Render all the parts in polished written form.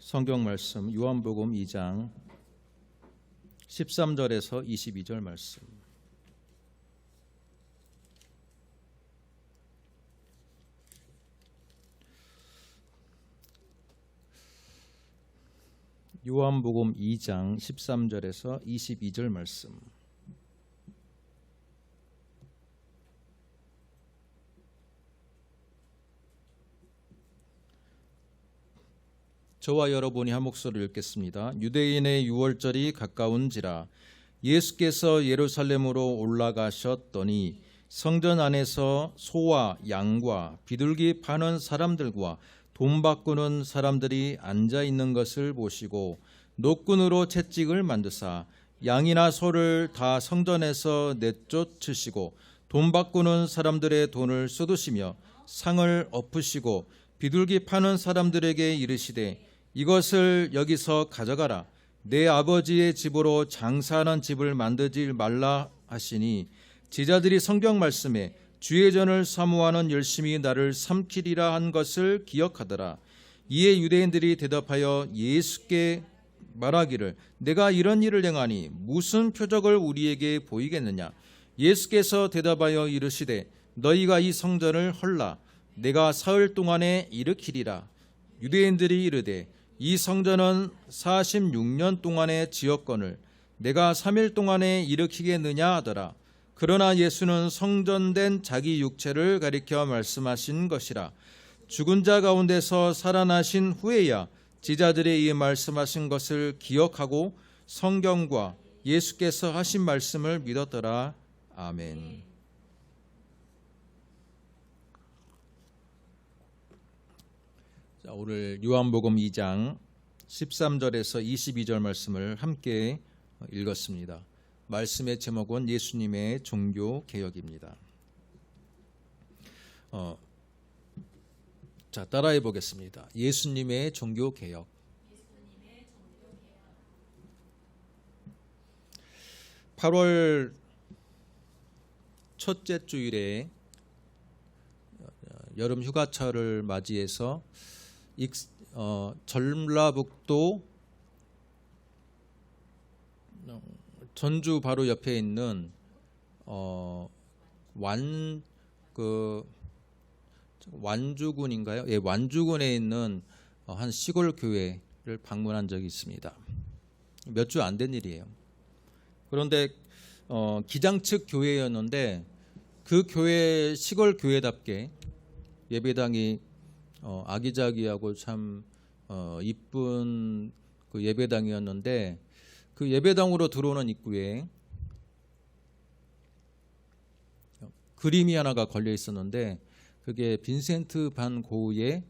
성경 말씀 요한복음 2장 13절에서 22절 말씀. 요한복음 2장 13절에서 22절 말씀. 저와 여러분이 한 목소리를 읽겠습니다. 유대인의 유월절이 가까운지라 예수께서 예루살렘으로 올라가셨더니 성전 안에서 소와 양과 비둘기 파는 사람들과 돈 바꾸는 사람들이 앉아 있는 것을 보시고 노끈으로 채찍을 만드사 양이나 소를 다 성전에서 내쫓으시고 돈 바꾸는 사람들의 돈을 쏟으시며 상을 엎으시고 비둘기 파는 사람들에게 이르시되 이것을 여기서 가져가라. 내 아버지의 집으로 장사하는 집을 만들지 말라 하시니 제자들이 성경 말씀에 주의 전을 사모하는 열심히 나를 삼키리라 한 것을 기억하더라. 이에 유대인들이 대답하여 예수께 말하기를 내가 이런 일을 행하니 무슨 표적을 우리에게 보이겠느냐. 예수께서 대답하여 이르시되 너희가 이 성전을 헐라. 내가 사흘 동안에 일으키리라. 유대인들이 이르되 이 성전은 46년 동안의 지었거늘 내가 3일 동안에 일으키겠느냐 하더라. 그러나 예수는 성전된 자기 육체를 가리켜 말씀하신 것이라. 죽은 자 가운데서 살아나신 후에야 제자들의 이 말씀하신 것을 기억하고 성경과 예수께서 하신 말씀을 믿었더라. 아멘. 자, 오늘 요한복음 2장 13절에서 22절 말씀을 함께 읽었습니다. 말씀의 제목은 예수님의 종교 개혁입니다. 자, 따라해 보겠습니다. 예수님의 종교 개혁. 8월 첫째 주일에 여름 휴가철을 맞이해서 전라북도 전주 바로 옆에 있는 완주군인가요? 예, 완주군에 있는 한 시골 교회를 방문한 적이 있습니다. 몇 주 안 된 일이에요. 그런데 기장 측 교회였는데 그 교회 시골 교회답게 예배당이 아기자기하고 참 이쁜 그 예배당이었는데 그 예배당으로 들어오는 입구에 그림이 하나가 걸려 있었는데 그게 빈센트 반 고흐의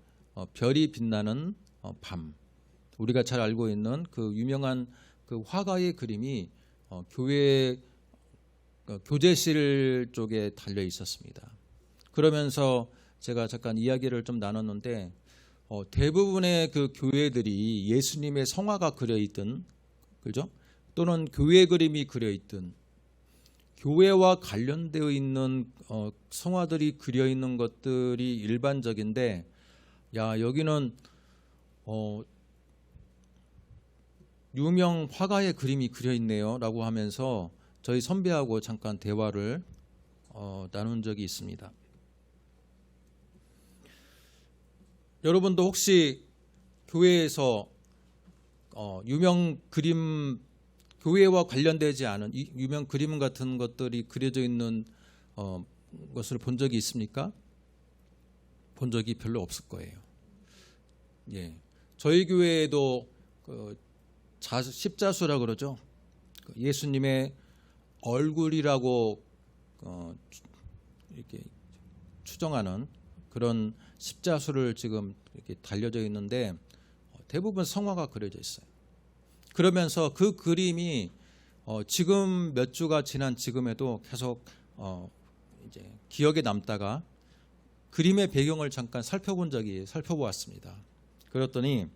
별이 빛나는 밤. 우리가 잘 알고 있는 그 유명한 그 화가의 그림이 교회 교제실 쪽에 달려 있었습니다. 그러면서 제가 잠깐 이야기를 좀 나눴는데 대부분의 그 교회들이 예수님의 성화가 그려 있든, 그죠? 또는 교회 그림이 그려 있든 교회와 관련되어 있는 성화들이 그려 있는 것들이 일반적인데, 야 여기는 유명 화가의 그림이 그려 있네요라고 하면서 저희 선배하고 잠깐 대화를 나눈 적이 있습니다. 여러분도 혹시 교회에서 유명 그림, 교회와 관련되지 않은 유명 그림 같은 것들이 그려져 있는 것을 본 적이 있습니까? 본 적이 별로 없을 거예요. 예, 저희 교회에도 십자수라 그러죠. 예수님의 얼굴이라고 이렇게 추정하는 그런 십자수를 지금 이렇게 달려져 있는데 대부분 성화가 그려져 있어요. 그러면서 그 그림이 지금 몇 주가 지난 지금에도 계속 이제 기억에 남다가 그림의 배경을 잠깐 살펴보았습니다. 그랬더니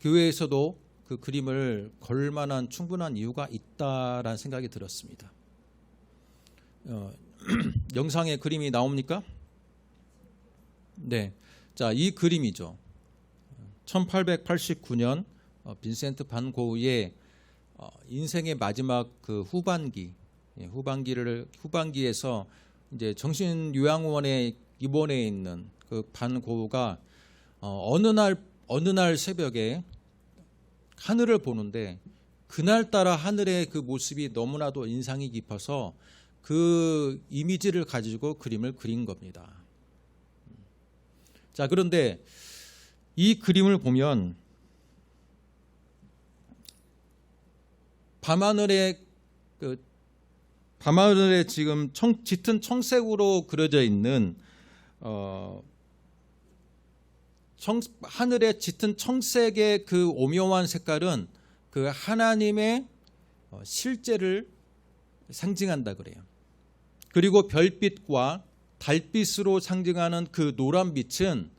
교회에서도 그 그림을 걸 만한 충분한 이유가 있다라는 생각이 들었습니다. 영상에 그림이 나옵니까? 네. 자, 이 그림이죠. 1889년 빈센트 반 고흐의 인생의 마지막 그 후반기에서 이제 정신요양원에 입원해 있는 그 반 고흐가 어느 날 새벽에 하늘을 보는데 그날따라 하늘의 그 모습이 너무나도 인상이 깊어서 그 이미지를 가지고 그림을 그린 겁니다. 자, 그런데 이 그림을 보면 밤하늘에 지금 짙은 청색으로 그려져 있는 하늘의 짙은 청색의 그 오묘한 색깔은 그 하나님의 실제를 상징한다 그래요. 그리고 별빛과 달빛으로 상징하는 그 노란 빛은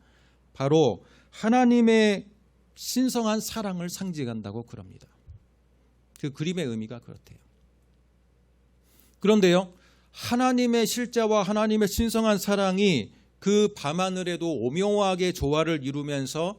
바로 하나님의 신성한 사랑을 상징한다고 그럽니다. 그 그림의 의미가 그렇대요. 그런데요, 하나님의 실제와 하나님의 신성한 사랑이 그 밤하늘에도 오묘하게 조화를 이루면서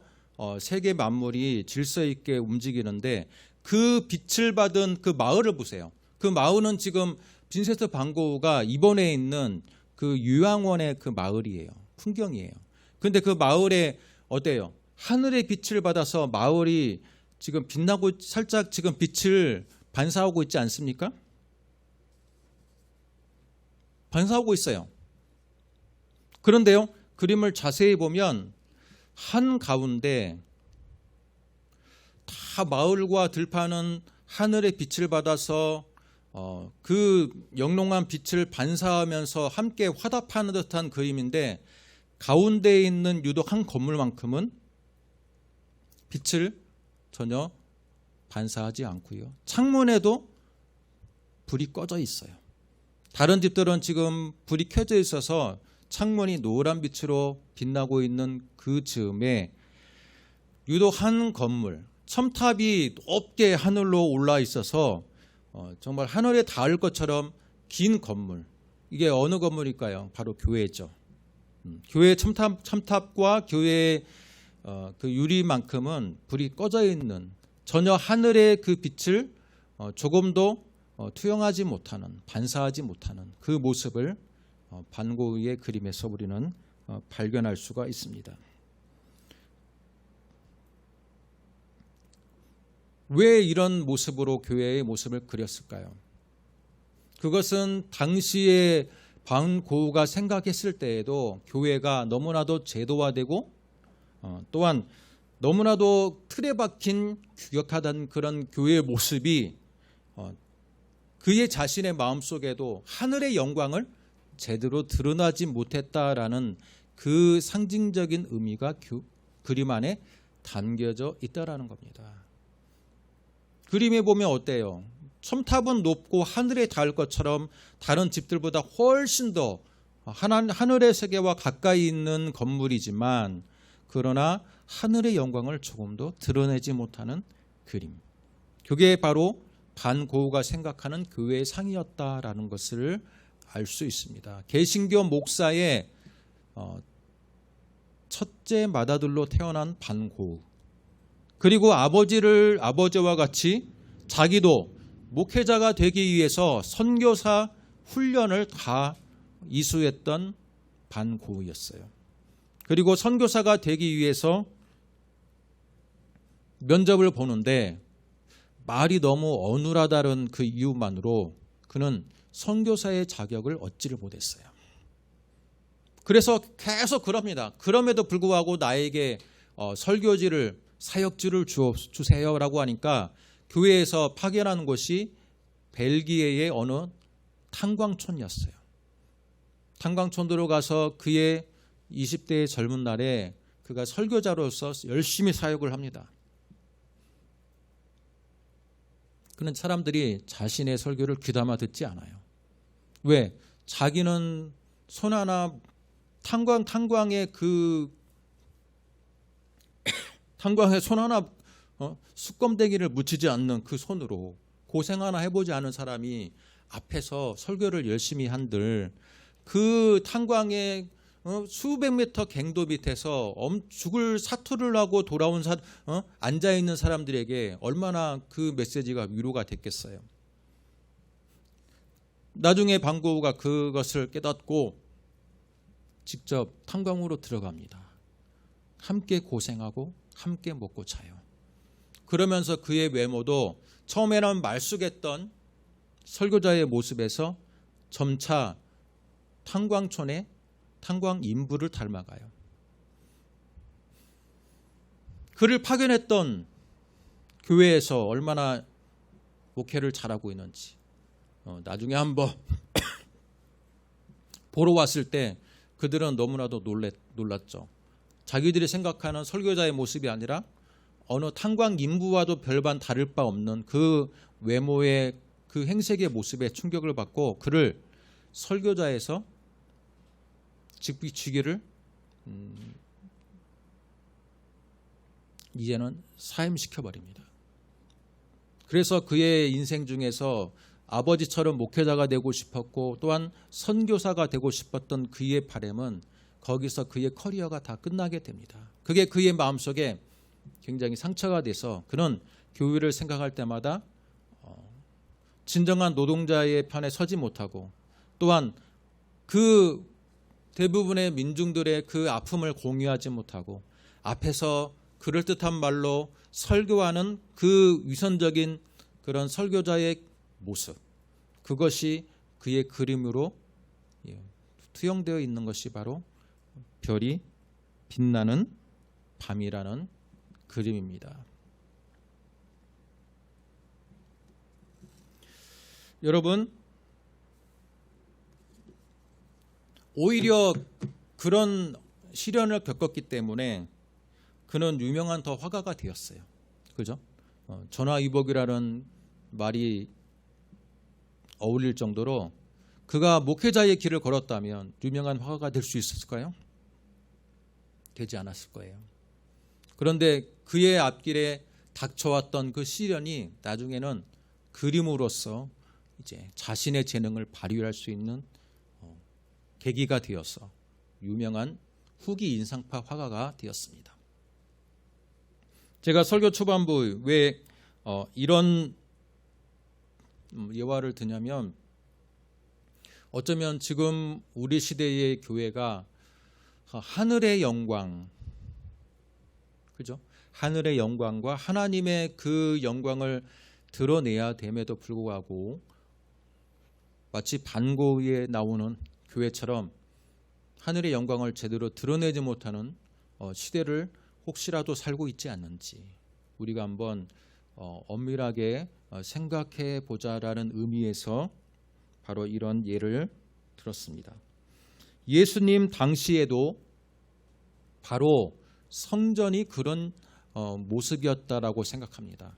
세계 만물이 질서 있게 움직이는데 그 빛을 받은 그 마을을 보세요. 그 마을은 지금 빈센트 반 고흐가 입원해 있는 그 요양원의 그 마을이에요. 풍경이에요. 그런데 그 마을에 어때요? 하늘의 빛을 받아서 마을이 지금 빛나고 살짝 지금 빛을 반사하고 있지 않습니까? 반사하고 있어요. 그런데요, 그림을 자세히 보면 한가운데 다 마을과 들판은 하늘의 빛을 받아서 그 영롱한 빛을 반사하면서 함께 화답하는 듯한 그림인데 가운데에 있는 유독 한 건물만큼은 빛을 전혀 반사하지 않고요. 창문에도 불이 꺼져 있어요. 다른 집들은 지금 불이 켜져 있어서 창문이 노란 빛으로 빛나고 있는 그 즈음에 유독 한 건물, 첨탑이 높게 하늘로 올라 있어서 정말 하늘에 닿을 것처럼 긴 건물. 이게 어느 건물일까요? 바로 교회죠. 교회 첨탑과 교회의 그 유리만큼은 불이 꺼져 있는, 전혀 하늘의 그 빛을 조금도 투영하지 못하는, 반사하지 못하는 그 모습을 반 고흐의 그림에서 우리는 발견할 수가 있습니다. 왜 이런 모습으로 교회의 모습을 그렸을까요? 그것은 당시에 반 고흐가 생각했을 때에도 교회가 너무나도 제도화되고 또한 너무나도 틀에 박힌 규격화된 그런 교회의 모습이 그의 자신의 마음속에도 하늘의 영광을 제대로 드러나지 못했다라는 그 상징적인 의미가 그림 안에 담겨져 있다라는 겁니다. 그림에 보면 어때요? 첨탑은 높고 하늘에 닿을 것처럼 다른 집들보다 훨씬 더 하늘의 세계와 가까이 있는 건물이지만 그러나 하늘의 영광을 조금도 드러내지 못하는 그림. 그게 바로 반 고흐가 생각하는 교회의 상이었다라는 것을 알 수 있습니다. 개신교 목사의 첫째 맏아들로 태어난 반 고흐. 그리고 아버지와 같이 자기도 목회자가 되기 위해서 선교사 훈련을 다 이수했던 반 고흐였어요. 그리고 선교사가 되기 위해서 면접을 보는데 말이 너무 어눌하다는 그 이유만으로 그는 선교사의 자격을 얻지를 못했어요. 그래서 계속 그럽니다. 그럼에도 불구하고 나에게 설교지를, 사역지를 주세요라고 하니까 교회에서 파견하는 곳이 벨기에의 어느 탄광촌이었어요. 탄광촌으로 가서 그의 20대의 젊은 날에 그가 설교자로서 열심히 사역을 합니다. 그는 사람들이 자신의 설교를 귀담아 듣지 않아요. 왜? 자기는 손 하나 탄광에 손 하나 숯검대기를 묻히지 않는 그 손으로 고생 하나 해보지 않은 사람이 앞에서 설교를 열심히 한들 그 탄광에 수백 미터 갱도 밑에서 죽을 사투를 하고 돌아온 앉아 있는 사람들에게 얼마나 그 메시지가 위로가 됐겠어요. 나중에 방고우가 그것을 깨닫고 직접 탄광으로 들어갑니다. 함께 고생하고 함께 먹고 자요. 그러면서 그의 외모도 처음에는 말쑥했던 설교자의 모습에서 점차 탄광촌의 탄광 인부를 닮아가요. 그를 파견했던 교회에서 얼마나 목회를 잘하고 있는지 나중에 한번 보러 왔을 때 그들은 너무나도 놀랐죠. 자기들이 생각하는 설교자의 모습이 아니라 어느 탄광 인부와도 별반 다를 바 없는 그 외모의 그 행색의 모습에 충격을 받고 그를 설교자에서 직비치기를 이제는 사임시켜버립니다. 그래서 그의 인생 중에서 아버지처럼 목회자가 되고 싶었고 또한 선교사가 되고 싶었던 그의 바람은 거기서 그의 커리어가 다 끝나게 됩니다. 그게 그의 마음속에 굉장히 상처가 돼서 그는 교회를 생각할 때마다 진정한 노동자의 편에 서지 못하고 또한 그 대부분의 민중들의 그 아픔을 공유하지 못하고 앞에서 그럴듯한 말로 설교하는 그 위선적인 그런 설교자의 모습, 그것이 그의 그림으로 투영되어 있는 것이 바로 별이 빛나는 밤이라는 그림입니다. 여러분, 오히려 그런 시련을 겪었기 때문에 그는 유명한 더 화가가 되었어요. 그죠? 전화위복이라는 말이 어울릴 정도로 그가 목회자의 길을 걸었다면 유명한 화가가 될 수 있었을까요? 되지 않았을 거예요. 그런데 그의 앞길에 닥쳐왔던 그 시련이 나중에는 그림으로서 이제 자신의 재능을 발휘할 수 있는 계기가 되어서 유명한 후기 인상파 화가가 되었습니다. 제가 설교 초반부 왜 이런 예화를 드냐면 어쩌면 지금 우리 시대의 교회가 하늘의 영광, 그죠? 하늘의 영광과 하나님의 그 영광을 드러내야 됨에도 불구하고 마치 반고에 나오는 교회처럼 하늘의 영광을 제대로 드러내지 못하는 시대를 혹시라도 살고 있지 않는지 우리가 한번 엄밀하게 생각해 보자라는 의미에서 바로 이런 예를 들었습니다. 예수님 당시에도 바로 성전이 그런 모습이었다라고 생각합니다.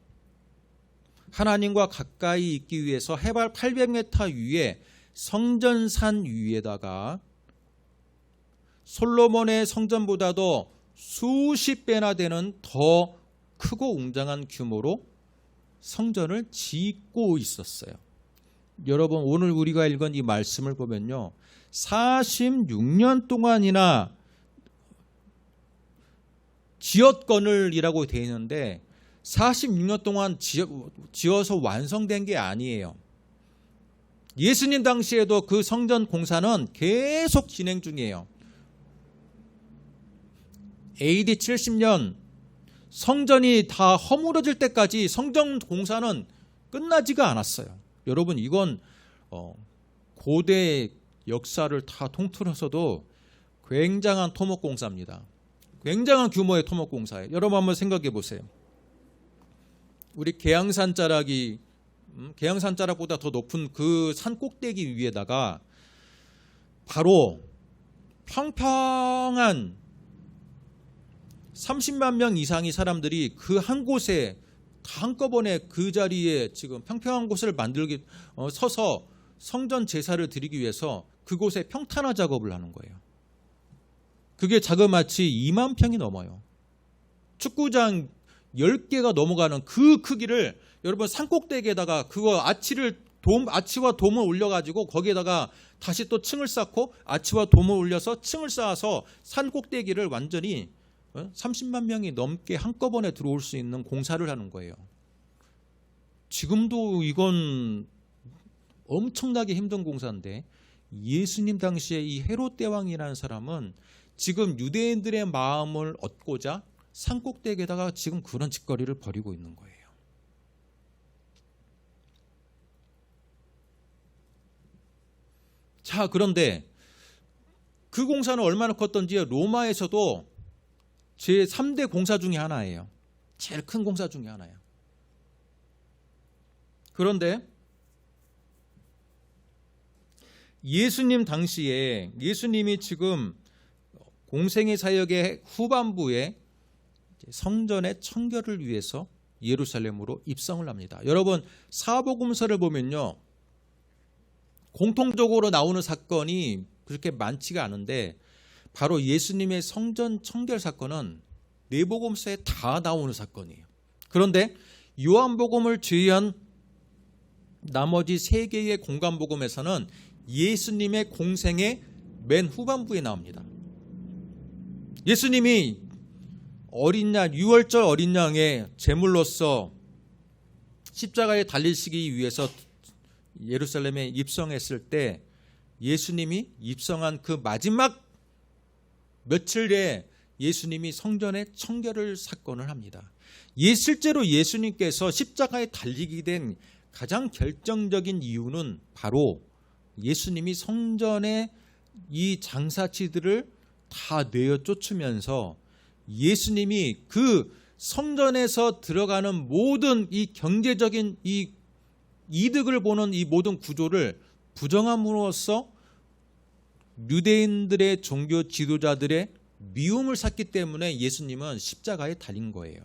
하나님과 가까이 있기 위해서 해발 800m 위에 성전산 위에다가 솔로몬의 성전보다도 수십 배나 되는 더 크고 웅장한 규모로 성전을 짓고 있었어요. 여러분, 오늘 우리가 읽은 이 말씀을 보면요, 46년 동안이나 지었거늘이라고 되어 있는데 46년 동안 지어서 완성된 게 아니에요. 예수님 당시에도 그 성전 공사는 계속 진행 중이에요. AD 70년 성전이 다 허물어질 때까지 성전 공사는 끝나지가 않았어요. 여러분, 이건 고대 역사를 다 통틀어서도 굉장한 토목공사입니다. 굉장한 규모의 토목공사예요. 여러분 한번 생각해 보세요. 우리 계양산 자락이 계양산 자락보다 더 높은 그 산 꼭대기 위에다가 바로 평평한 30만 명 이상의 사람들이 그 한 곳에 한꺼번에 그 자리에 지금 평평한 곳을 서서 성전 제사를 드리기 위해서 그곳에 평탄화 작업을 하는 거예요. 그게 자그마치 2만 평이 넘어요. 축구장 10개가 넘어가는 그 크기를 여러분 산꼭대기에다가 그거 아치를 아치와 돔을 올려가지고 거기에다가 다시 또 층을 쌓고 아치와 돔을 올려서 층을 쌓아서 산 꼭대기를 완전히 30만 명이 넘게 한꺼번에 들어올 수 있는 공사를 하는 거예요. 지금도 이건 엄청나게 힘든 공사인데 예수님 당시에 이 헤롯 대왕이라는 사람은 지금 유대인들의 마음을 얻고자 산 꼭대기에다가 지금 그런 짓거리를 벌이고 있는 거예요. 자, 그런데 그 공사는 얼마나 컸던지 로마에서도 제3대 공사 중에 하나예요. 제일 큰 공사 중에 하나예요. 그런데 예수님 당시에 예수님이 지금 공생의 사역의 후반부에 성전의 청결을 위해서 예루살렘으로 입성을 합니다. 여러분 사복음서를 보면요, 공통적으로 나오는 사건이 그렇게 많지가 않은데 바로 예수님의 성전 청결 사건은 네 복음서에 다 나오는 사건이에요. 그런데 요한복음을 제외한 나머지 세 개의 공관복음에서는 예수님의 공생의 맨 후반부에 나옵니다. 예수님이 어린 양, 유월절 어린 양의 제물로서 십자가에 달리시기 위해서 예루살렘에 입성했을 때 예수님이 입성한 그 마지막 며칠에 예수님이 성전의 청결을 사건을 합니다. 실제로 예수님께서 십자가에 달리게 된 가장 결정적인 이유는 바로 예수님이 성전의 이 장사치들을 다 내어 쫓으면서 예수님이 그 성전에서 들어가는 모든 이 경제적인 이 이득을 보는 이 모든 구조를 부정함으로써 유대인들의 종교 지도자들의 미움을 샀기 때문에 예수님은 십자가에 달린 거예요.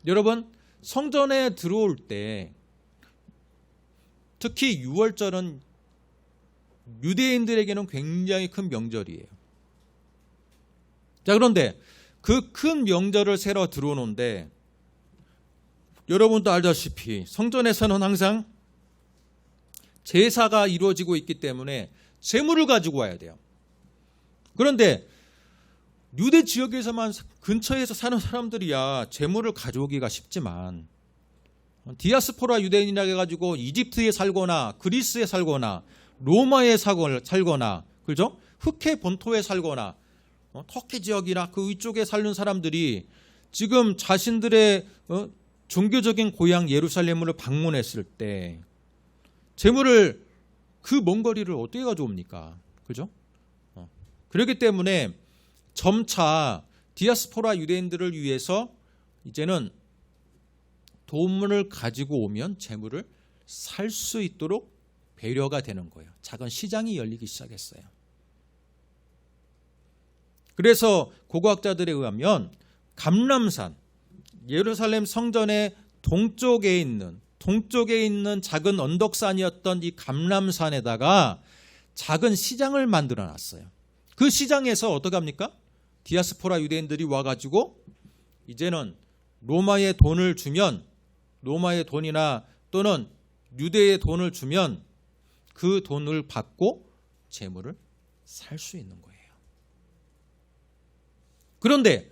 여러분, 성전에 들어올 때 특히 유월절은 유대인들에게는 굉장히 큰 명절이에요. 자, 그런데 그 큰 명절을 새로 들어오는데 여러분도 알다시피 성전에서는 항상 제사가 이루어지고 있기 때문에 제물을 가지고 와야 돼요. 그런데 유대 지역에서만 근처에서 사는 사람들이야 제물을 가져오기가 쉽지만 디아스포라 유대인이라 해가지고 이집트에 살거나 그리스에 살거나 로마에 살거나 그죠? 흑해 본토에 살거나 터키 지역이나 그 위쪽에 사는 사람들이 지금 자신들의 종교적인 고향 예루살렘으로 방문했을 때 제물을 그 먼 거리를 어떻게 가져옵니까? 그죠? 그렇기 때문에 점차 디아스포라 유대인들을 위해서 이제는 돈을 가지고 오면 제물을 살 수 있도록 배려가 되는 거예요. 작은 시장이 열리기 시작했어요. 그래서 고고학자들에 의하면 감람산, 예루살렘 성전의 동쪽에 있는 작은 언덕산이었던 이 감람산에다가 작은 시장을 만들어 놨어요. 그 시장에서 어떻게 합니까? 디아스포라 유대인들이 와가지고 이제는 로마의 돈을 주면, 로마의 돈이나 또는 유대의 돈을 주면 그 돈을 받고 재물을 살 수 있는 거예요. 그런데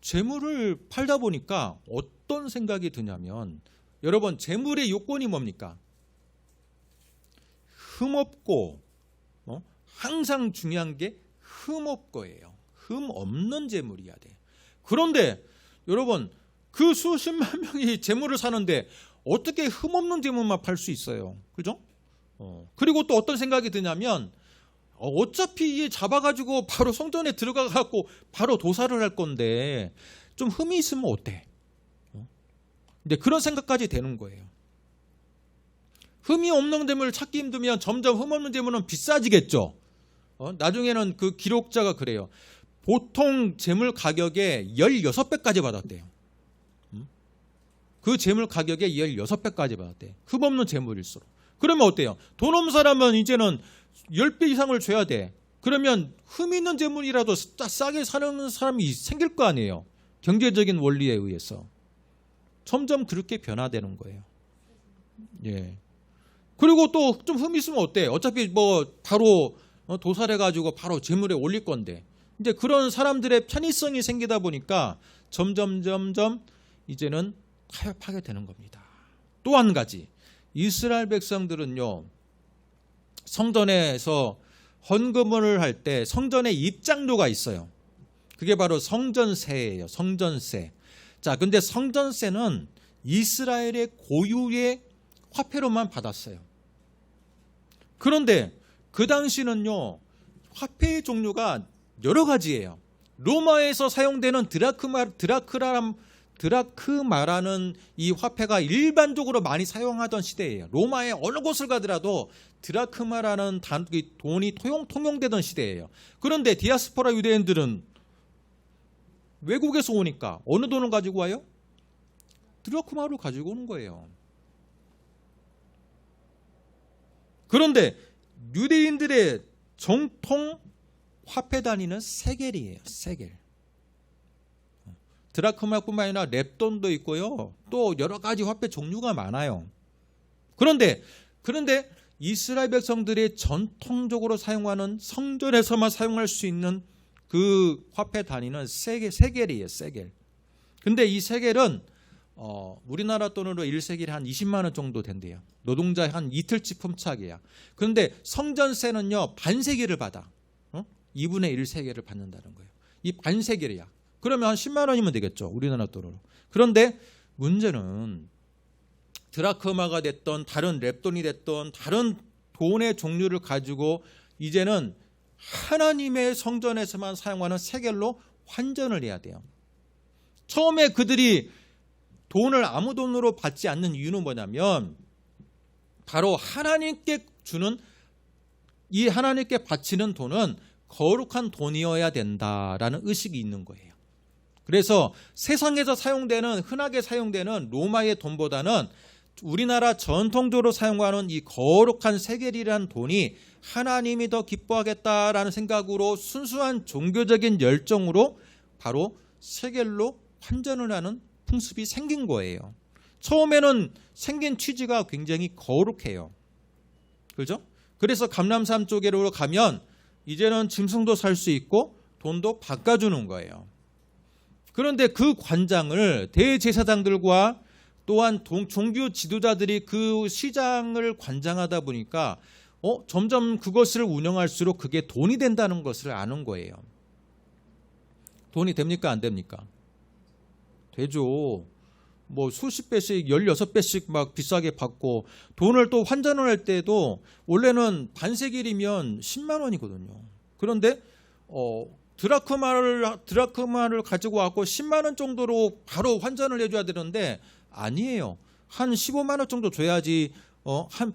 재물을 팔다 보니까 어떤 생각이 드냐면, 여러분 재물의 요건이 뭡니까? 흠없고 항상 중요한 게 흠없고예요. 흠 없는 재물이어야 돼. 그런데 여러분 그 수십만 명이 재물을 사는데 어떻게 흠없는 재물만 팔 수 있어요? 그죠? 그리고 또 어떤 생각이 드냐면 어차피 잡아가지고 바로 성전에 들어가갖고 바로 도살을 할 건데 좀 흠이 있으면 어때? 근데 그런 생각까지 되는 거예요. 흠이 없는 재물을 찾기 힘들면 점점 흠 없는 재물은 비싸지겠죠. 나중에는 그 기록자가 그래요. 보통 재물 가격의 16배까지 받았대요. 그 재물 가격의 16배까지 받았대. 흠 없는 재물일수록. 그러면 어때요? 돈 없는 사람은 이제는 10배 이상을 줘야 돼. 그러면 흠 있는 재물이라도 싸게 사는 사람이 생길 거 아니에요. 경제적인 원리에 의해서. 점점 그렇게 변화되는 거예요. 예. 그리고 또 좀 흠이 있으면 어때? 어차피 뭐 바로 도살해가지고 바로 재물에 올릴 건데. 이제 그런 사람들의 편의성이 생기다 보니까 점점 이제는 타협하게 되는 겁니다. 또 한 가지, 이스라엘 백성들은요, 성전에서 헌금을 할 때 성전에 입장료가 있어요. 그게 바로 성전세예요. 성전세. 자, 근데 성전세는 이스라엘의 고유의 화폐로만 받았어요. 그런데 그 당시는요, 화폐의 종류가 여러 가지예요. 로마에서 사용되는 드라크마라는 이 화폐가 일반적으로 많이 사용하던 시대예요. 로마의 어느 곳을 가더라도 드라크마라는 돈이 통용되던 시대예요. 그런데 디아스포라 유대인들은 외국에서 오니까 어느 돈을 가지고 와요? 드라크마를 가지고 오는 거예요. 그런데 유대인들의 정통 화폐 단위는 세겔이에요. 세겔. 드라크마뿐만 아니라 렙돈도 있고요. 또 여러 가지 화폐 종류가 많아요. 그런데 이스라엘 백성들이 전통적으로 사용하는 성전에서만 사용할 수 있는 그 화폐 단위는 세겔이에요. 세겔. 근데 이 세겔은 우리나라 돈으로 1세겔이 한 20만 원 정도 된대요. 노동자 한 이틀치 품삯이야. 그런데 성전세는요, 반세겔을 받아. 2분의 1 세겔을 받는다는 거예요. 이 반세겔이야. 그러면 한 10만 원이면 되겠죠. 우리나라 돈으로. 그런데 문제는 드라크마가 됐던 다른 렙돈이 됐던 다른 돈의 종류를 가지고 이제는 하나님의 성전에서만 사용하는 세겔로 환전을 해야 돼요. 처음에 그들이 돈을 아무 돈으로 받지 않는 이유는 뭐냐면 바로 하나님께 주는 이 하나님께 바치는 돈은 거룩한 돈이어야 된다라는 의식이 있는 거예요. 그래서 세상에서 흔하게 사용되는 로마의 돈보다는 우리나라 전통적으로 사용하는 이 거룩한 세겔이라는 돈이 하나님이 더 기뻐하겠다라는 생각으로 순수한 종교적인 열정으로 바로 세겔로 환전을 하는 풍습이 생긴 거예요. 처음에는 생긴 취지가 굉장히 거룩해요. 그렇죠? 그래서 감람산 쪽으로 가면 이제는 짐승도 살 수 있고 돈도 바꿔주는 거예요. 그런데 그 관장을 대제사장들과 또한 종교 지도자들이 그 시장을 관장하다 보니까 점점 그것을 운영할수록 그게 돈이 된다는 것을 아는 거예요. 돈이 됩니까? 안 됩니까? 되죠. 뭐 수십 배씩 16배씩 막 비싸게 받고 돈을 또 환전을 할 때도 원래는 반세겔이면 10만 원이거든요. 그런데 드라크마를 가지고 왔고 10만 원 정도로 바로 환전을 해줘야 되는데 아니에요. 한 15만 원 정도 줘야지 한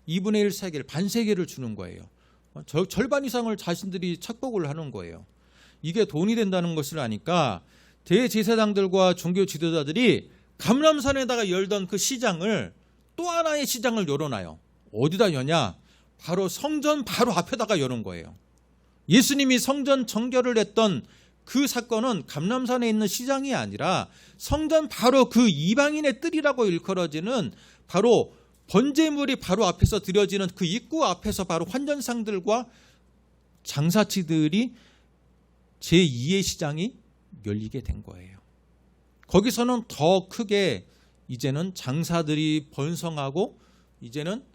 2분의 1 세겔, 반세겔을 주는 거예요. 절반 이상을 자신들이 착복을 하는 거예요. 이게 돈이 된다는 것을 아니까 대제사장들과 종교 지도자들이 감람산에다가 열던 그 시장을 또 하나의 시장을 열어놔요. 어디다 여냐? 바로 성전 바로 앞에다가 여는 거예요. 예수님이 성전 정결을 했던 그 사건은 감람산에 있는 시장이 아니라 성전 바로 그 이방인의 뜰이라고 일컬어지는 바로 번제물이 바로 앞에서 드려지는 그 입구 앞에서 바로 환전상들과 장사치들이 제2의 시장이 열리게 된 거예요. 거기서는 더 크게 이제는 장사들이 번성하고 이제는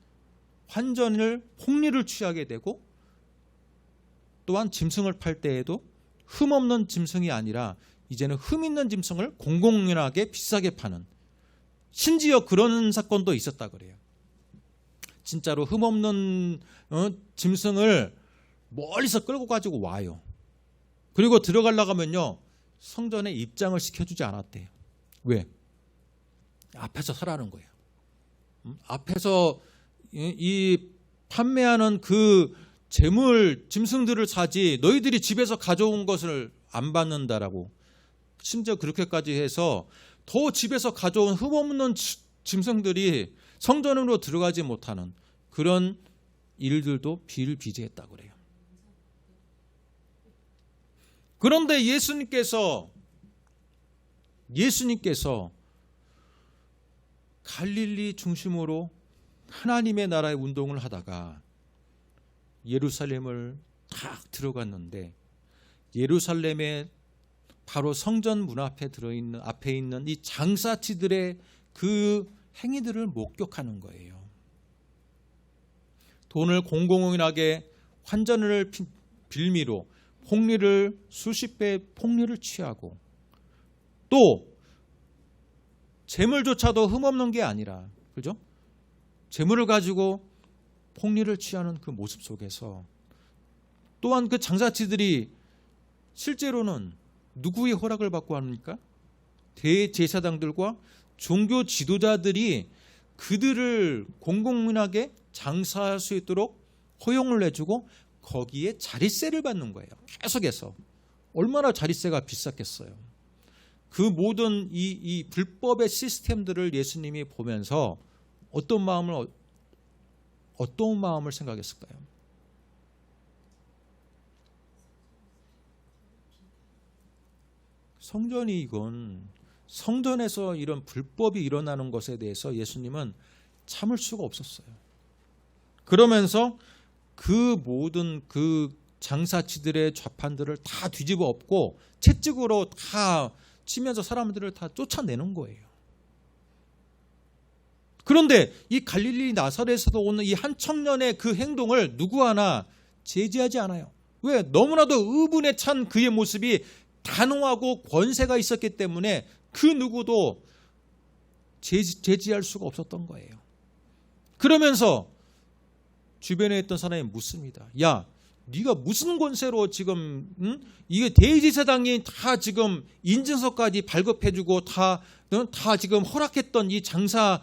폭리를 취하게 되고 또한 짐승을 팔 때에도 흠 없는 짐승이 아니라 이제는 흠 있는 짐승을 공공연하게 비싸게 파는, 심지어 그런 사건도 있었다 그래요. 진짜로 흠 없는 짐승을 멀리서 끌고 가지고 와요. 그리고 들어가려고 하면요, 성전에 입장을 시켜주지 않았대요. 왜? 앞에서 서라는 거예요. 앞에서 이 판매하는 그 짐승들을 사지 너희들이 집에서 가져온 것을 안 받는다라고, 심지어 그렇게까지 해서 더 집에서 가져온 흠없는 짐승들이 성전으로 들어가지 못하는 그런 일들도 비일비재했다고 그래요. 그런데 예수님께서 예수님께서 갈릴리 중심으로 하나님의 나라의 운동을 하다가 예루살렘을 딱 들어갔는데, 예루살렘의 바로 성전 문 앞에 있는 이 장사치들의 그 행위들을 목격하는 거예요. 돈을 공공연하게 환전을 빌미로 폭리를 수십 배 폭리를 취하고, 또 재물조차도 흠없는 게 아니라, 그죠? 재물을 가지고 폭리를 취하는 그 모습 속에서 또한 그 장사치들이 실제로는 누구의 허락을 받고 합니까? 대제사장들과 종교 지도자들이 그들을 공공연하게 장사할 수 있도록 허용을 내주고 거기에 자릿세를 받는 거예요. 계속해서. 얼마나 자릿세가 비쌌겠어요. 그 모든 이 불법의 시스템들을 예수님이 보면서 어떤 마음을 생각했을까요? 성전에서 이런 불법이 일어나는 것에 대해서 예수님은 참을 수가 없었어요. 그러면서 그 모든 그 장사치들의 좌판들을 다 뒤집어 엎고 채찍으로 다 치면서 사람들을 다 쫓아내는 거예요. 그런데 이 갈릴리 나사렛에서 오는 이 한 청년의 그 행동을 누구 하나 제지하지 않아요. 왜? 너무나도 의분에 찬 그의 모습이 단호하고 권세가 있었기 때문에 그 누구도 제지할 수가 없었던 거예요. 그러면서 주변에 있던 사람이 묻습니다. 야, 네가 무슨 권세로 지금 이게 대제사장이 다 지금 인증서까지 발급해주고 다 지금 허락했던 이 장사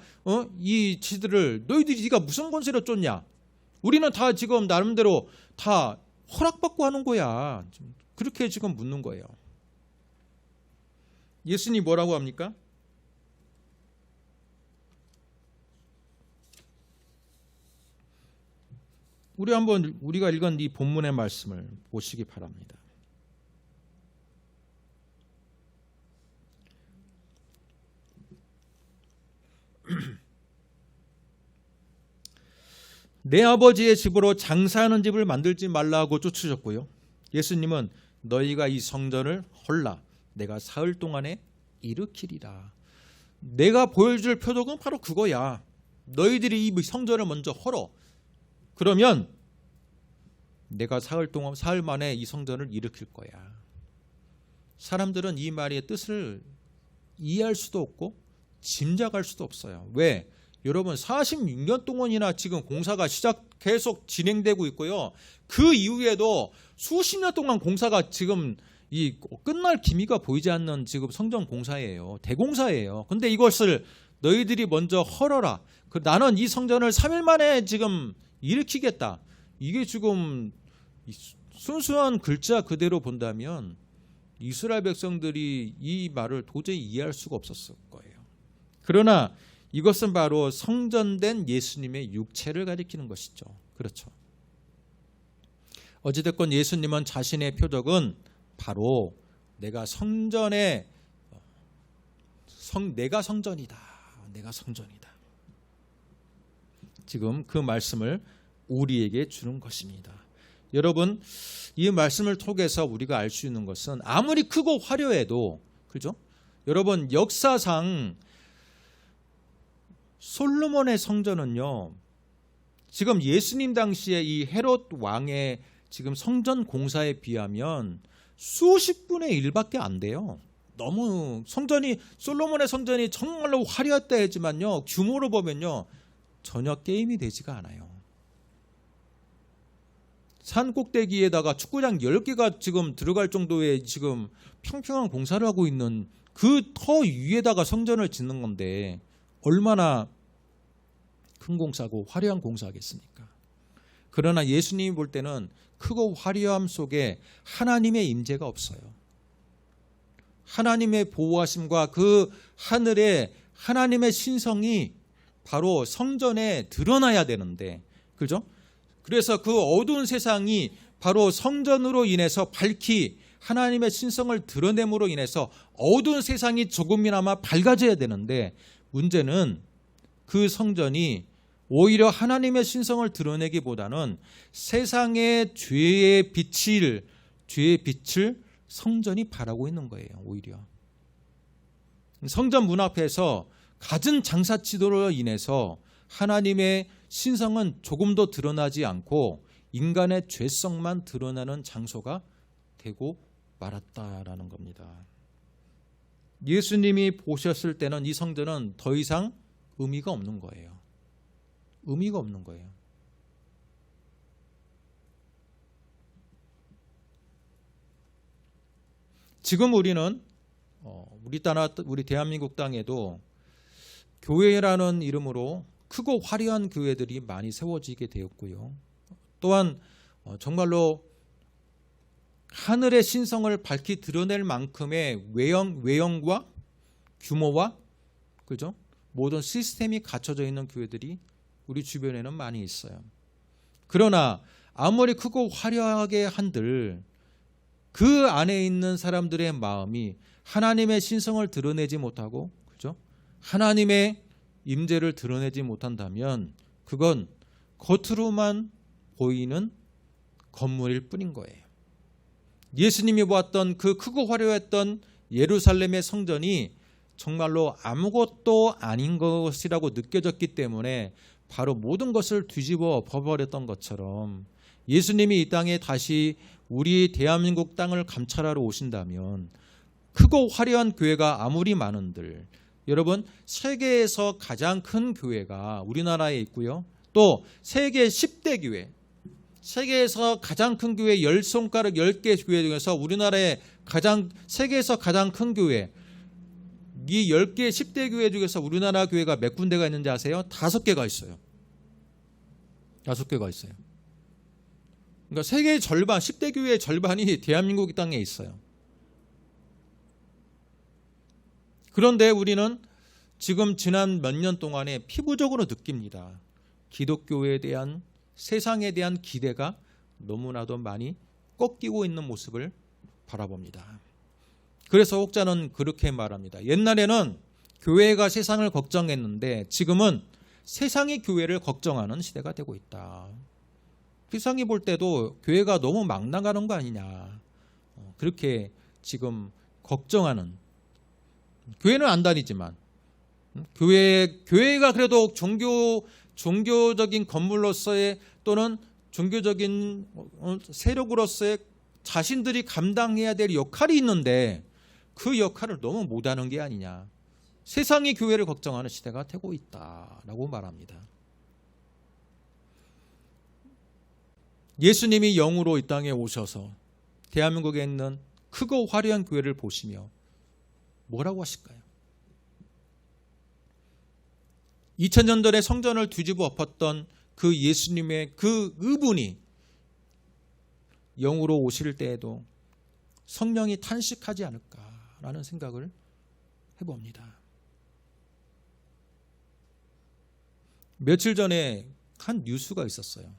이 지들을 너희들이 네가 무슨 권세로 쫓냐? 우리는 다 지금 나름대로 다 허락받고 하는 거야. 그렇게 지금 묻는 거예요. 예수님이 뭐라고 합니까? 우리가 읽은 이 본문의 말씀을 보시기 바랍니다. 내 아버지의 집으로 장사하는 집을 만들지 말라고 쫓으셨고요. 예수님은 너희가 이 성전을 헐라 내가 사흘 동안에 일으키리라. 내가 보여줄 표적은 바로 그거야. 너희들이 이 성전을 먼저 헐어. 그러면 내가 사흘 만에 이 성전을 일으킬 거야. 사람들은 이 말의 뜻을 이해할 수도 없고 짐작할 수도 없어요. 왜? 여러분 46년 동안이나 지금 공사가 계속 진행되고 있고요. 그 이후에도 수십 년 동안 공사가 지금 이 끝날 기미가 보이지 않는 지금 성전 공사예요. 대공사예요. 근데 이것을 너희들이 먼저 헐어라. 나는 이 성전을 3일 만에 지금 일으키겠다. 이게 지금 순수한 글자 그대로 본다면 이스라엘 백성들이 이 말을 도저히 이해할 수가 없었을 거예요. 그러나 이것은 바로 성전된 예수님의 육체를 가리키는 것이죠. 그렇죠. 어찌됐건 예수님은 자신의 표적은 바로 내가 성전이다. 내가 성전이다. 지금 그 말씀을 우리에게 주는 것입니다. 여러분, 이 말씀을 통해서 우리가 알 수 있는 것은 아무리 크고 화려해도, 그죠? 여러분, 역사상 솔로몬의 성전은요, 지금 예수님 당시에 이 헤롯 왕의 지금 성전 공사에 비하면 수십 분의 1밖에 안 돼요. 너무 솔로몬의 성전이 정말로 화려했다 했지만요, 규모로 보면요, 전혀 게임이 되지가 않아요. 산 꼭대기에다가 축구장 10개가 지금 들어갈 정도의 지금 평평한 공사를 하고 있는 그 터 위에다가 성전을 짓는 건데 얼마나 큰 공사고 화려한 공사겠습니까? 그러나 예수님이 볼 때는 크고 화려함 속에 하나님의 임재가 없어요. 하나님의 보호하심과 그 하늘에 하나님의 신성이 바로 성전에 드러나야 되는데, 그죠? 그래서 그 어두운 세상이 바로 성전으로 인해서 밝히 하나님의 신성을 드러냄으로 인해서 어두운 세상이 조금이나마 밝아져야 되는데, 문제는 그 성전이 오히려 하나님의 신성을 드러내기보다는 세상의 죄의 빛을 성전이 바라고 있는 거예요. 오히려 성전 문 앞에서 갖은 장사치도로 인해서 하나님의 신성은 조금도 드러나지 않고 인간의 죄성만 드러나는 장소가 되고 말았다라는 겁니다. 예수님이 보셨을 때는 이 성전은 더 이상 의미가 없는 거예요. 의미가 없는 거예요. 지금 우리는 우리 대한민국 땅에도 교회라는 이름으로 크고 화려한 교회들이 많이 세워지게 되었고요. 또한 정말로 하늘의 신성을 밝히 드러낼 만큼의 외형과 규모와 그죠? 모든 시스템이 갖춰져 있는 교회들이 우리 주변에는 많이 있어요. 그러나 아무리 크고 화려하게 한들 그 안에 있는 사람들의 마음이 하나님의 신성을 드러내지 못하고, 그죠? 하나님의 임재를 드러내지 못한다면 그건 겉으로만 보이는 건물일 뿐인 거예요. 예수님이 보았던 그 크고 화려했던 예루살렘의 성전이 정말로 아무것도 아닌 것이라고 느껴졌기 때문에 바로 모든 것을 뒤집어 엎어버렸던 것처럼, 예수님이 이 땅에 다시 우리 대한민국 땅을 감찰하러 오신다면 크고 화려한 교회가 아무리 많은들, 여러분 세계에서 가장 큰 교회가 우리나라에 있고요. 또 세계 10대 교회, 세계에서 가장 큰 교회 10손가락 10개 교회 중에서 우리나라의 세계에서 가장 큰 교회, 이 10개 10대 교회 중에서 우리나라 교회가 몇 군데가 있는지 아세요? 5개가 있어요. 5개가 있어요. 그러니까 세계의 절반, 10대 교회의 절반이 대한민국 땅에 있어요. 그런데 우리는 지금 지난 몇 년 동안에 피부적으로 느낍니다. 기독교에 대한, 세상에 대한 기대가 너무나도 많이 꺾이고 있는 모습을 바라봅니다. 그래서 혹자는 그렇게 말합니다. 옛날에는 교회가 세상을 걱정했는데 지금은 세상이 교회를 걱정하는 시대가 되고 있다. 세상이 볼 때도 교회가 너무 막 나가는 거 아니냐, 그렇게 지금 걱정하는, 교회는 안 다니지만 교회가 그래도 종교적인 건물로서의 또는 종교적인 세력으로서의 자신들이 감당해야 될 역할이 있는데 그 역할을 너무 못하는 게 아니냐, 세상이 교회를 걱정하는 시대가 되고 있다라고 말합니다. 예수님이 영으로 이 땅에 오셔서 대한민국에 있는 크고 화려한 교회를 보시며 뭐라고 하실까요? 2000년 전에 성전을 뒤집어 엎었던 그 예수님의 그 의분이 영으로 오실 때에도 성령이 탄식하지 않을까라는 생각을 해봅니다. 며칠 전에 한 뉴스가 있었어요.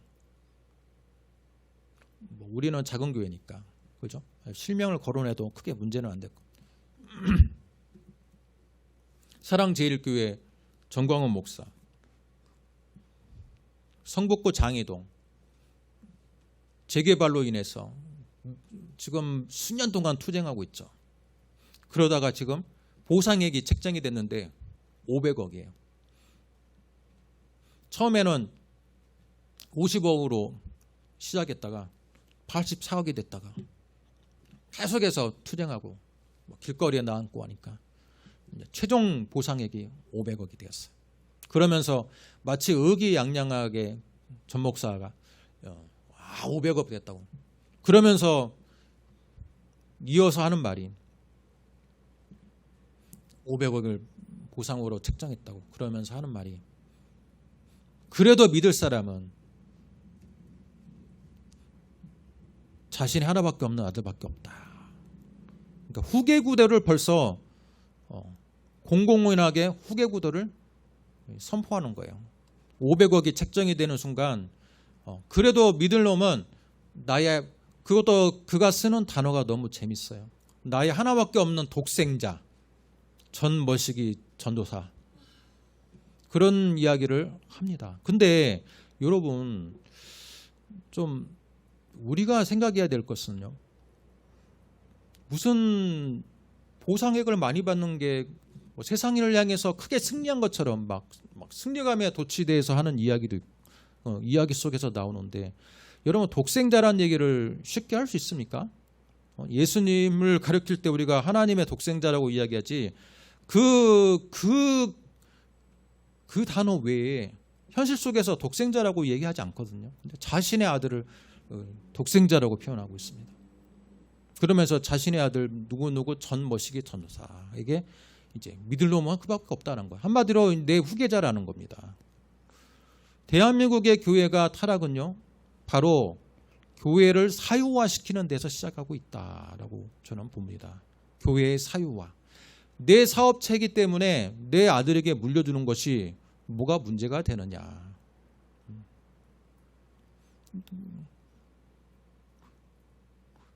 우리는 작은 교회니까, 그죠? 실명을 거론해도 크게 문제는 안 됐고, 사랑제일교회 정광훈 목사, 성북구 장이동 재개발로 인해서 지금 수년 동안 투쟁하고 있죠. 그러다가 지금 보상액이 책정이 됐는데 500억이에요. 처음에는 50억으로 시작했다가 84억이 됐다가 계속해서 투쟁하고 길거리에 나앉고 하니까 최종 보상액이 500억이 되었어요. 그러면서 마치 의기양양하게 전 목사가 500억 됐다고 그러면서 이어서 하는 말이 500억을 보상으로 책정했다고 그러면서 하는 말이, 그래도 믿을 사람은 자신이 하나밖에 없는 아들밖에 없다. 그러니까 후계구도를 벌써 공공연하게 후계구도를 선포하는 거예요. 500억이 책정이 되는 순간 그래도 믿을 놈은 나의 그것도 그가 쓰는 단어가 너무 재밌어요. 나의 하나밖에 없는 독생자, 전머시기 전도사, 그런 이야기를 합니다. 근데 여러분, 좀 우리가 생각해야 될 것은요, 무슨 보상액을 많이 받는 게 뭐 세상을 향해서 크게 승리한 것처럼 막 승리감에 도취돼서 하는 이야기도 이야기 속에서 나오는데, 여러분, 독생자라는 얘기를 쉽게 할 수 있습니까? 예수님을 가르칠 때 우리가 하나님의 독생자라고 이야기하지, 그 단어 외에 현실 속에서 독생자라고 얘기하지 않거든요. 근데 자신의 아들을 독생자라고 표현하고 있습니다. 그러면서 자신의 아들 누구누구 전머시기 전도사에게 이제 믿을 놈은 그밖에 없다는 거예요. 한마디로 내 후계자라는 겁니다. 대한민국의 교회가 타락은요, 바로 교회를 사유화시키는 데서 시작하고 있다라고 저는 봅니다. 교회의 사유화. 내 사업체이기 때문에 내 아들에게 물려주는 것이 뭐가 문제가 되느냐.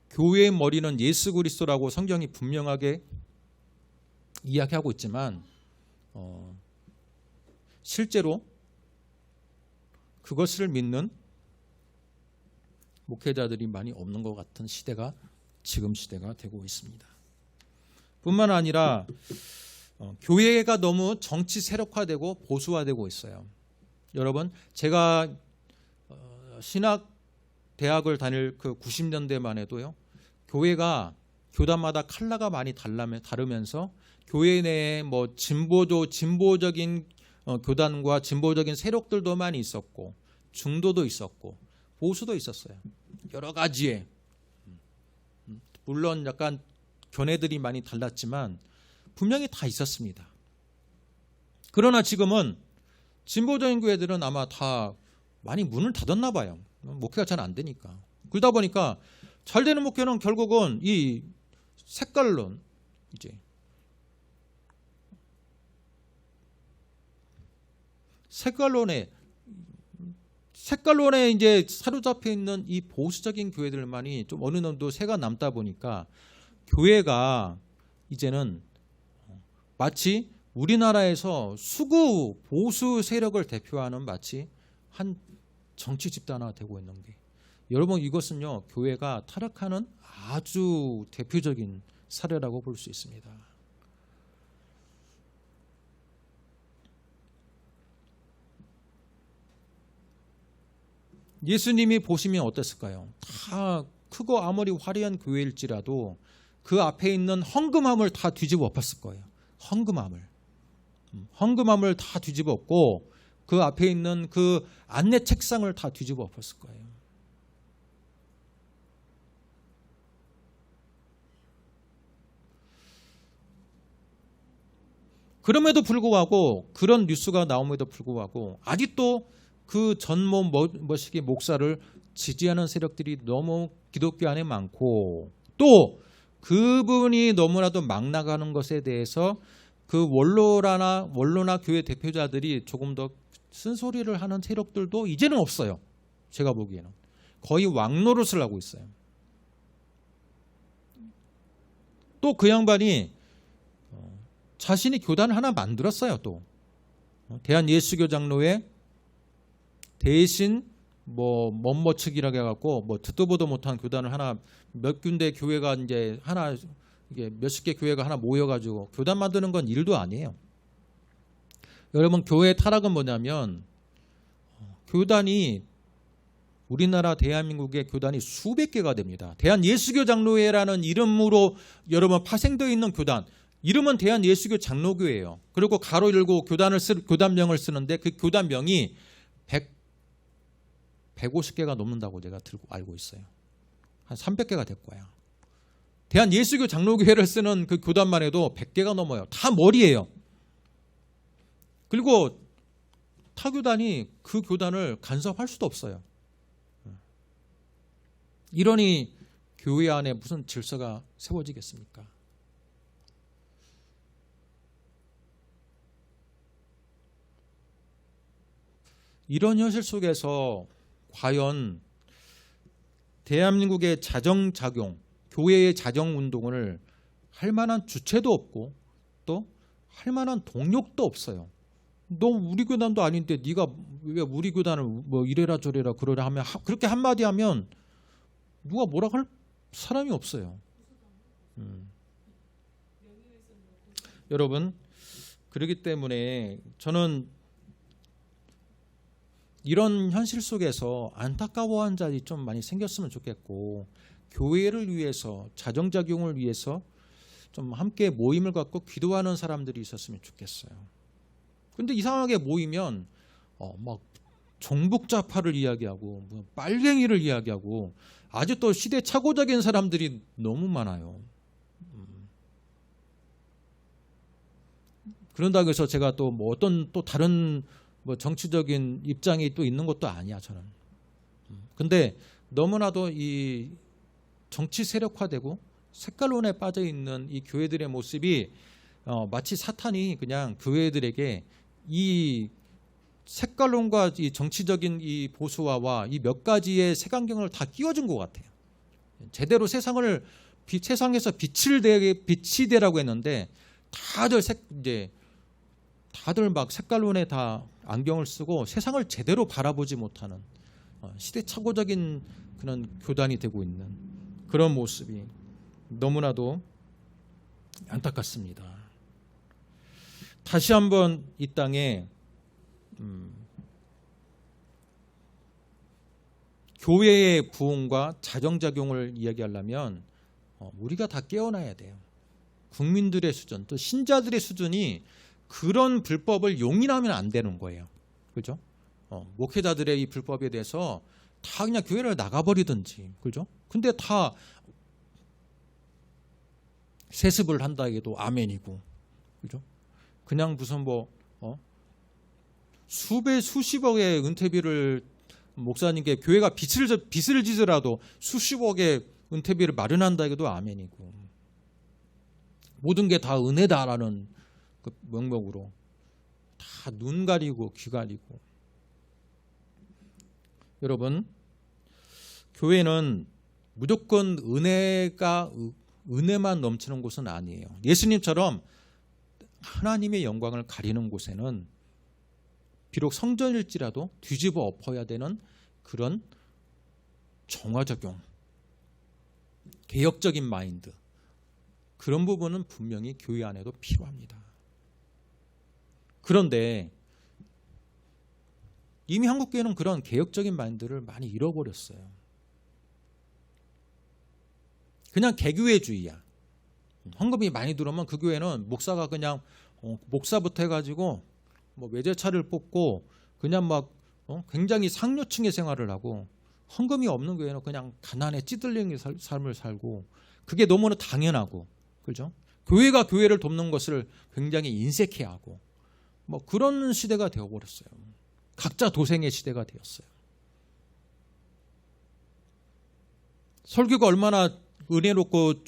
교회의 머리는 예수 그리스도라고 성경이 분명하게 이야기하고 있지만 실제로 그것을 믿는 목회자들이 많이 없는 것 같은 시대가 지금 시대가 되고 있습니다. 뿐만 아니라 교회가 너무 정치 세력화되고 보수화되고 있어요. 여러분, 제가 신학 대학을 다닐 그 90년대만 해도요, 교회가 교단마다 컬러가 많이 다르면서 교회 내에 뭐 진보적인 교단과 진보적인 세력들도 많이 있었고, 중도도 있었고, 보수도 있었어요. 여러 가지의, 물론 약간 견해들이 많이 달랐지만 분명히 다 있었습니다. 그러나 지금은 진보적인 교회들은 아마 다 많이 문을 닫았나 봐요. 목회가 잘 안 되니까. 그러다 보니까 잘 되는 목회는 결국은 이 색깔론, 이제 색깔론에 이제 사로잡혀 있는 이 보수적인 교회들만이 좀 어느 정도 새가 남다 보니까 교회가 이제는 마치 우리나라에서 수구 보수 세력을 대표하는 마치 한 정치 집단화 되고 있는 게, 여러분, 이것은요, 교회가 타락하는 아주 대표적인 사례라고 볼 수 있습니다. 예수님이 보시면 어땠을까요? 다 크고 아무리 화려한 교회일지라도 그 앞에 있는 헝금함을 다 뒤집어 엎었을 거예요. 헝금함을 다 뒤집어 엎고 그 앞에 있는 그 안내 책상을 다 뒤집어 엎었을 거예요. 그럼에도 불구하고, 그런 뉴스가 나옴에도 불구하고 아직도 그 전머시기 목사를 지지하는 세력들이 너무 기독교 안에 많고, 또 그분이 너무나도 막 나가는 것에 대해서 그 원로나 교회 대표자들이 조금 더 쓴소리를 하는 세력들도 이제는 없어요. 제가 보기에는 거의 왕노릇을 하고 있어요. 또 그 양반이 자신이 교단을 하나 만들었어요. 또 대한예수교 장로회 대신 뭐뭐 측이라고 해갖고 뭐 듣도 보도 못한 교단을 하나, 몇 군데 교회가 이제 하나, 이게 몇십 개 교회가 하나 모여가지고 교단 만드는 건 일도 아니에요. 여러분, 교회의 타락은 뭐냐면, 교단이, 우리나라 대한민국의 교단이 수백 개가 됩니다. 대한예수교 장로회라는 이름으로 여러분 파생되어 있는 교단, 이름은 대한예수교 장로교회예요. 그리고 가로 열고 교단명을 쓰는데 그 교단명이 150개가 넘는다고 제가 알고 있어요. 한 300개가 될 거야. 대한예수교 장로교회를 쓰는 그 교단만 해도 100개가 넘어요. 다 머리예요. 그리고 타 교단이 그 교단을 간섭할 수도 없어요. 이러니 교회 안에 무슨 질서가 세워지겠습니까? 이런 현실 속에서 과연 대한민국의 자정작용, 교회의 자정운동을 할 만한 주체도 없고 또 할 만한 동력도 없어요. 너 우리 교단도 아닌데 네가 왜 우리 교단을 뭐 이래라 저래라 그러라 하면 그렇게 한마디 하면 누가 뭐라 할 사람이 없어요. 여러분, 그렇기 때문에 저는 이런 현실 속에서 안타까워한 자들이 좀 많이 생겼으면 좋겠고, 교회를 위해서, 자정작용을 위해서 좀 함께 모임을 갖고 기도하는 사람들이 있었으면 좋겠어요. 근데 이상하게 모이면 막 종북좌파를 이야기하고 뭐 빨갱이를 이야기하고 아주 또 시대착오적인 사람들이 너무 많아요. 그런다고 해서 제가 또 뭐 어떤 또 다른 뭐 정치적인 입장이 또 있는 것도 아니야, 저는. 근데 너무나도 이 정치 세력화되고 색깔론에 빠져 있는 이 교회들의 모습이 마치 사탄이 그냥 교회들에게 이 색깔론과 이 정치적인 이 보수화와 이 몇 가지의 색안경을 다 끼워준 것 같아요. 제대로 세상에서 빛이 되라고 했는데 다들 막 색깔론에 다 안경을 쓰고 세상을 제대로 바라보지 못하는 시대착오적인 그런 교단이 되고 있는 그런 모습이 너무나도 안타깝습니다. 다시 한번 이 땅에 교회의 부흥과 자정작용을 이야기하려면 우리가 다 깨어나야 돼요. 국민들의 수준, 또 신자들의 수준이 그런 불법을 용인하면 안 되는 거예요. 그죠? 목회자들의 이 불법에 대해서 다 그냥 교회를 나가버리든지, 그죠? 근데 다 세습을 한다 해도 아멘이고, 그죠? 그냥 무슨 수십억의 은퇴비를 목사님께 교회가 빚을 지더라도 수십억의 은퇴비를 마련한다 해도 아멘이고, 모든 게 다 은혜다라는 그 명목으로 다 눈 가리고 귀 가리고. 여러분, 교회는 무조건 은혜만 넘치는 곳은 아니에요. 예수님처럼 하나님의 영광을 가리는 곳에는 비록 성전일지라도 뒤집어 엎어야 되는 그런 정화적용, 개혁적인 마인드, 그런 부분은 분명히 교회 안에도 필요합니다. 그런데 이미 한국교회는 그런 개혁적인 마인드를 많이 잃어버렸어요. 그냥 개교회주의야. 헌금이 많이 들어오면 그 교회는 목사가 그냥 목사부터 해가지고 뭐 외제차를 뽑고 그냥 막 굉장히 상류층의 생활을 하고, 헌금이 없는 교회는 그냥 가난에 찌들리는 삶을 살고, 그게 너무나 당연하고, 그죠? 교회가 교회를 돕는 것을 굉장히 인색해하고, 뭐 그런 시대가 되어버렸어요. 각자 도생의 시대가 되었어요. 설교가 얼마나 은혜롭고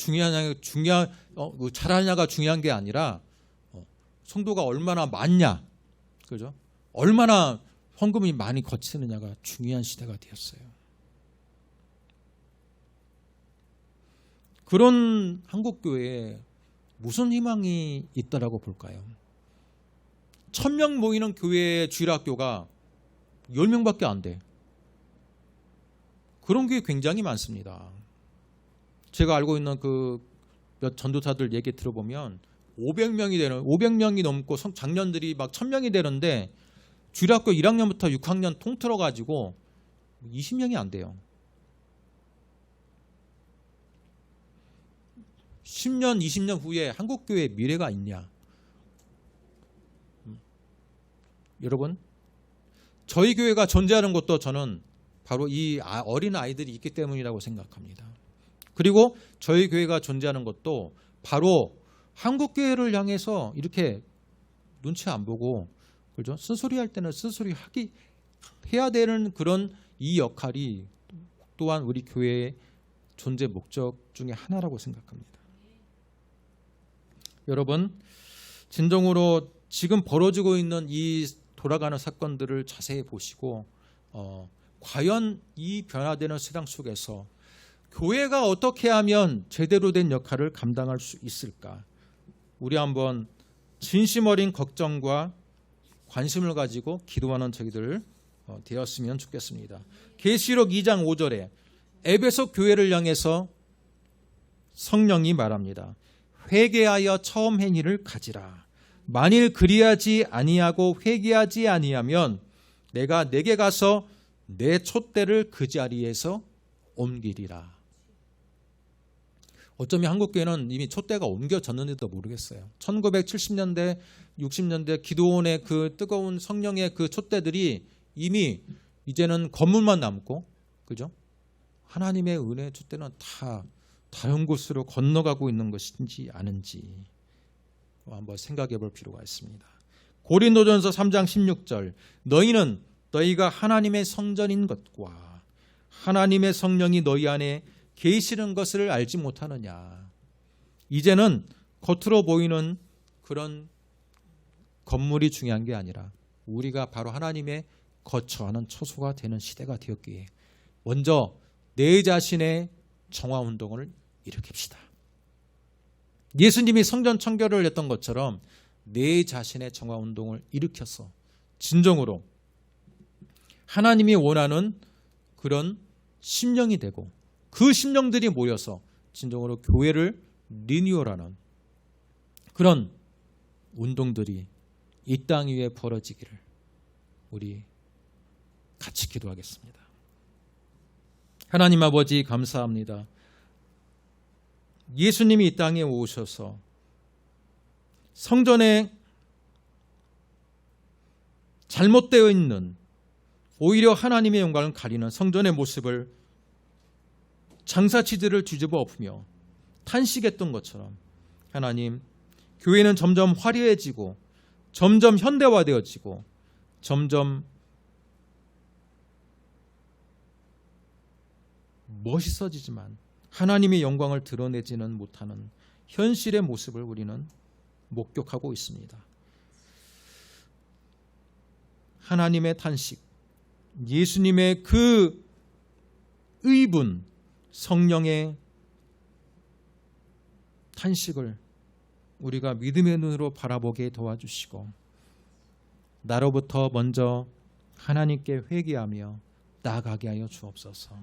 잘하냐가 중요한 게 아니라 성도가 얼마나 많냐, 그죠? 얼마나 헌금이 많이 거치느냐가 중요한 시대가 되었어요. 그런 한국교회에 무슨 희망이 있다라고 볼까요? 1000명 모이는 교회의 주일학교가 10명밖에 안 돼. 그런 교회 굉장히 많습니다. 제가 알고 있는 그 몇 전도사들 얘기 들어보면 500명이 넘고 장년들이 막 1000명이 되는데 주일학교 1학년부터 6학년 통틀어 가지고 20명이 안 돼요. 10년, 20년 후에 한국교회의 미래가 있냐? 여러분, 저희 교회가 존재하는 것도 저는 바로 이 어린 아이들이 있기 때문이라고 생각합니다. 그리고 저희 교회가 존재하는 것도 바로 한국교회를 향해서 이렇게 눈치 안 보고, 그죠? 쓴소리 할 때는 쓴소리 해야 되는 그런 이 역할이 또한 우리 교회의 존재 목적 중에 하나라고 생각합니다. 여러분, 진정으로 지금 벌어지고 있는 이 돌아가는 사건들을 자세히 보시고 과연 이 변화되는 세상 속에서 교회가 어떻게 하면 제대로 된 역할을 감당할 수 있을까? 우리 한번 진심 어린 걱정과 관심을 가지고 기도하는 저희들 되었으면 좋겠습니다. 계시록 2장 5절에 에베소 교회를 향해서 성령이 말합니다. 회개하여 처음 한 일을 가지라. 만일 그리하지 아니하고 회개하지 아니하면 내가 내게 가서 내 촛대를 그 자리에서 옮기리라. 어쩌면 한국교회는 이미 촛대가 옮겨졌는지도 모르겠어요. 1970년대, 60년대 기도원의 그 뜨거운 성령의 그 촛대들이 이미 이제는 건물만 남고, 그죠? 하나님의 은혜의 촛대는 다 다른 곳으로 건너가고 있는 것인지 아닌지 한번 생각해 볼 필요가 있습니다. 고린도전서 3장 16절 너희는 너희가 하나님의 성전인 것과 하나님의 성령이 너희 안에 계시는 것을 알지 못하느냐. 이제는 겉으로 보이는 그런 건물이 중요한 게 아니라 우리가 바로 하나님의 거처하는 처소가 되는 시대가 되었기에 먼저 내 자신의 정화운동을 일으킵시다. 예수님이 성전 청결을 했던 것처럼 내 자신의 정화운동을 일으켜서 진정으로 하나님이 원하는 그런 심령이 되고 그 심령들이 모여서 진정으로 교회를 리뉴얼하는 그런 운동들이 이 땅 위에 벌어지기를 우리 같이 기도하겠습니다. 하나님 아버지 감사합니다. 예수님이 이 땅에 오셔서 성전에 잘못되어 있는 오히려 하나님의 영광을 가리는 성전의 모습을 장사치들을 뒤집어 엎으며 탄식했던 것처럼 하나님, 교회는 점점 화려해지고 점점 현대화되어지고 점점 멋있어지지만 하나님의 영광을 드러내지는 못하는 현실의 모습을 우리는 목격하고 있습니다. 하나님의 탄식, 예수님의 그 의분, 성령의 탄식을 우리가 믿음의 눈으로 바라보게 도와주시고 나로부터 먼저 하나님께 회개하며 나아가게 하여 주옵소서.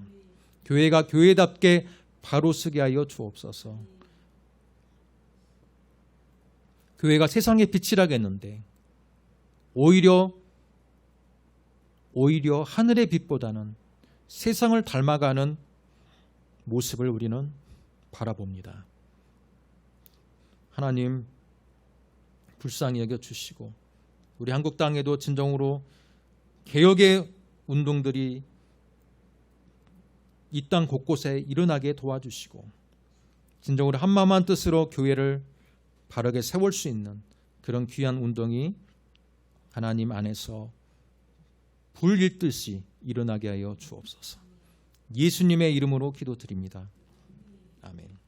교회가 교회답게 바로 서게 하여 주옵소서. 교회가 세상의 빛이라겠는데 오히려 하늘의 빛보다는 세상을 닮아가는 모습을 우리는 바라봅니다. 하나님 불쌍히 여겨주시고 우리 한국 땅에도 진정으로 개혁의 운동들이 이 땅 곳곳에 일어나게 도와주시고 진정으로 한마음한 뜻으로 교회를 바르게 세울 수 있는 그런 귀한 운동이 하나님 안에서 불일듯이 일어나게 하여 주옵소서. 예수님의 이름으로 기도드립니다. 아멘.